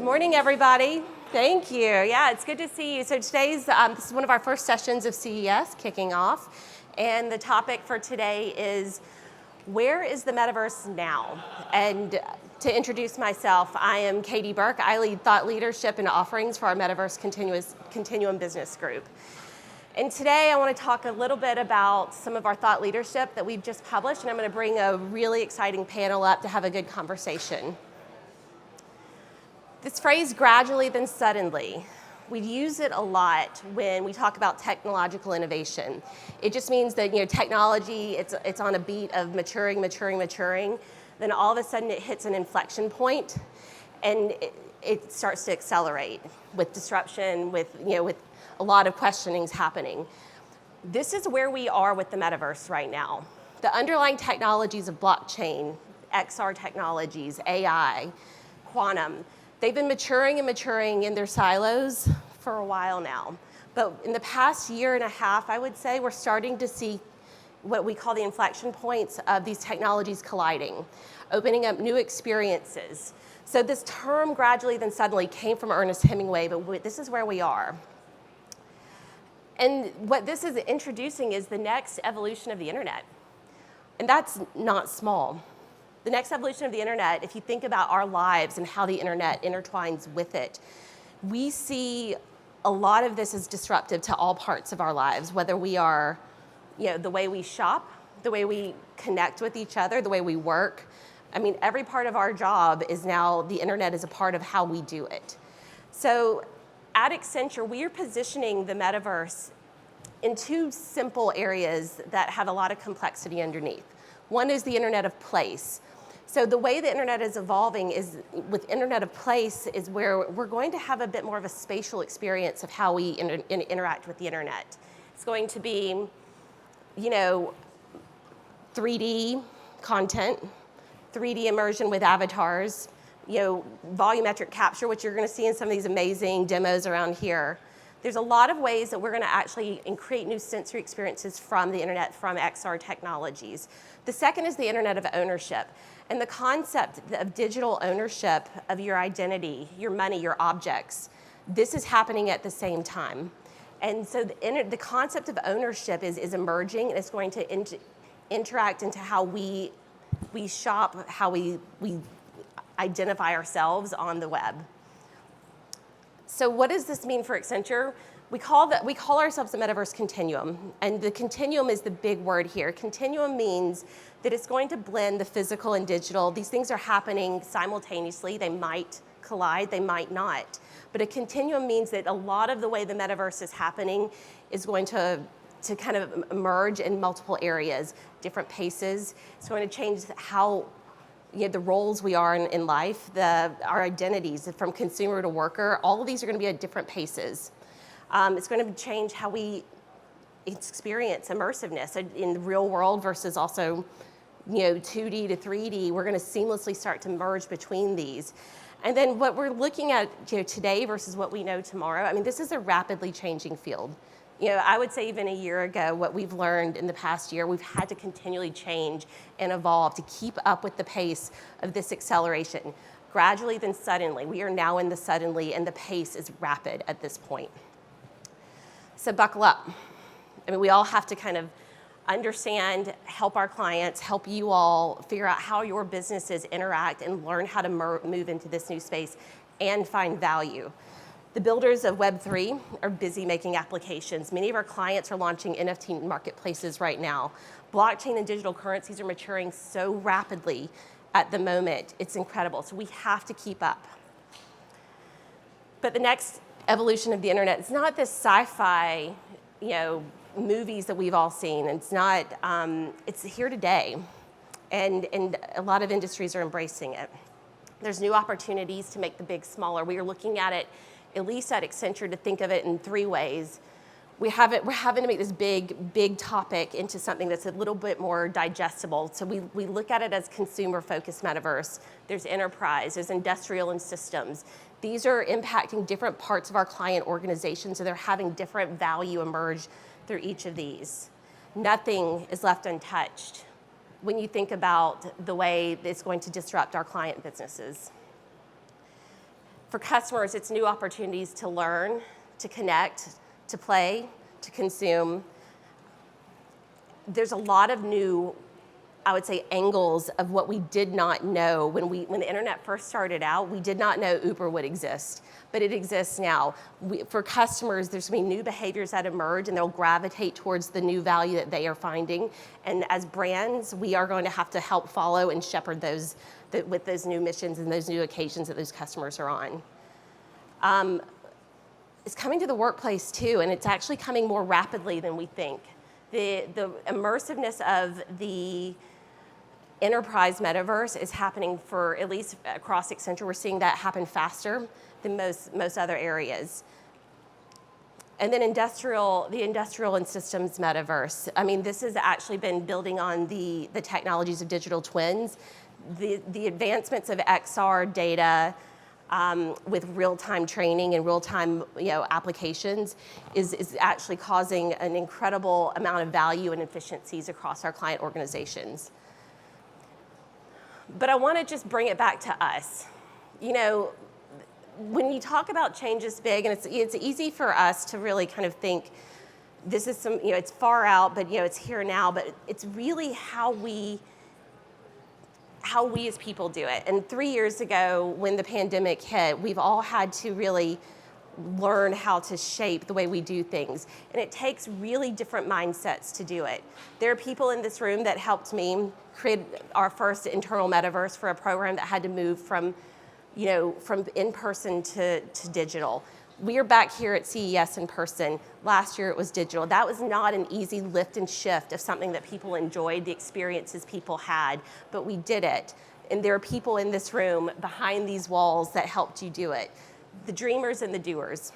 morning, everybody. Thank you. Yeah, it's good to see you. So today's, this is one of our first sessions of CES kicking off. And the topic for today is, where is the metaverse now? And to introduce myself, I am Katie Burke. I lead thought leadership and offerings for our Metaverse Continuum Business Group. And today I want to talk a little bit about some of our thought leadership that we've just published, and I'm going to bring a really exciting panel up to have a good conversation. This phrase, gradually then suddenly, we use it a lot when we talk about technological innovation. It just means that technology, it's on a beat of maturing, then all of a sudden it hits an inflection point and it starts to accelerate with disruption, with a lot of questionings happening. This is where we are with the metaverse right now. The underlying technologies of blockchain, XR technologies, AI, quantum, they've been maturing in their silos for a while now. But in the past year and a half, I would say, we're starting to see what we call the inflection points of these technologies colliding, opening up new experiences. So this term, gradually then suddenly, came from Ernest Hemingway, but this is where we are. And what this is introducing is the next evolution of the internet. And that's not small. The next evolution of the internet, if you think about our lives and how the internet intertwines with it, we see a lot of this as disruptive to all parts of our lives, whether we are, the way we shop, the way we connect with each other, the way we work. I mean, every part of our job is now, the internet is a part of how we do it. So at Accenture, we are positioning the metaverse in two simple areas that have a lot of complexity underneath. One is the internet of place. So the way the internet is evolving is, with internet of place, is where we're going to have a bit more of a spatial experience of how we interact with the internet. It's going to be, 3D content, 3D immersion with avatars, volumetric capture, which you're going to see in some of these amazing demos around here. There's a lot of ways that we're going to actually create new sensory experiences from the internet, from XR technologies. The second is the internet of ownership. And the concept of digital ownership of your identity, your money, your objects, this is happening at the same time. And so the concept of ownership is emerging, and it's going to interact into how we shop, how we identify ourselves on the web. So what does this mean for Accenture? We call ourselves the Metaverse Continuum, and the continuum is the big word here. Continuum means that it's going to blend the physical and digital. These things are happening simultaneously. They might collide, they might not. But a continuum means that a lot of the way the metaverse is happening is going to kind of emerge in multiple areas, different paces. It's going to change how the roles we are in life, our identities, from consumer to worker. All of these are going to be at different paces. It's going to change how we experience immersiveness in the real world versus also 2D to 3D. We're going to seamlessly start to merge between these. And then what we're looking at today versus what we know tomorrow, I mean, this is a rapidly changing field. I would say even a year ago, what we've learned in the past year, we've had to continually change and evolve to keep up with the pace of this acceleration. Gradually then suddenly, we are now in the suddenly, and the pace is rapid at this point. So buckle up. I mean, we all have to kind of understand, help our clients, help you all figure out how your businesses interact and learn how to move into this new space and find value. The builders of Web3 are busy making applications. Many of our clients are launching NFT marketplaces right now. Blockchain and digital currencies are maturing so rapidly at the moment. It's incredible. So we have to keep up. But the next evolution of the internet is not this sci-fi, movies that we've all seen. It's not, it's here today. And a lot of industries are embracing it. There's new opportunities to make the big smaller. We are looking at it, at least at Accenture, to think of it in three ways. We're having to make this big topic into something that's a little bit more digestible. So we look at it as consumer-focused metaverse. There's enterprise, there's industrial and systems. These are impacting different parts of our client organization, so they're having different value emerge through each of these. Nothing is left untouched when you think about the way it's going to disrupt our client businesses. For customers, it's new opportunities to learn, to connect, to play, to consume. There's a lot of new, I would say, angles of what we did not know when the internet first started out. We did not know Uber would exist, but it exists now. For customers, there's going to be new behaviors that emerge, and they'll gravitate towards the new value that they are finding. And as brands, we are going to have to help follow and shepherd those with those new missions and those new occasions that those customers are on. It's coming to the workplace too, and it's actually coming more rapidly than we think. The immersiveness of the enterprise metaverse is happening for, at least across Accenture, we're seeing that happen faster than most other areas. And then the industrial and systems metaverse. I mean, this has actually been building on the technologies of digital twins. The advancements of XR data with real-time training and real-time applications is actually causing an incredible amount of value and efficiencies across our client organizations. But I want to just bring it back to us. When you talk about change this big, and it's easy for us to really kind of think this is it's far out, but it's here now. But it's really how we as people do it. And 3 years ago, when the pandemic hit, we've all had to really learn how to shape the way we do things. And it takes really different mindsets to do it. There are people in this room that helped me create our first internal metaverse for a program that had to move from in-person to digital. We are back here at CES in person. Last year it was digital. That was not an easy lift and shift of something that people enjoyed, the experiences people had, but we did it. And there are people in this room behind these walls that helped you do it. The dreamers and the doers.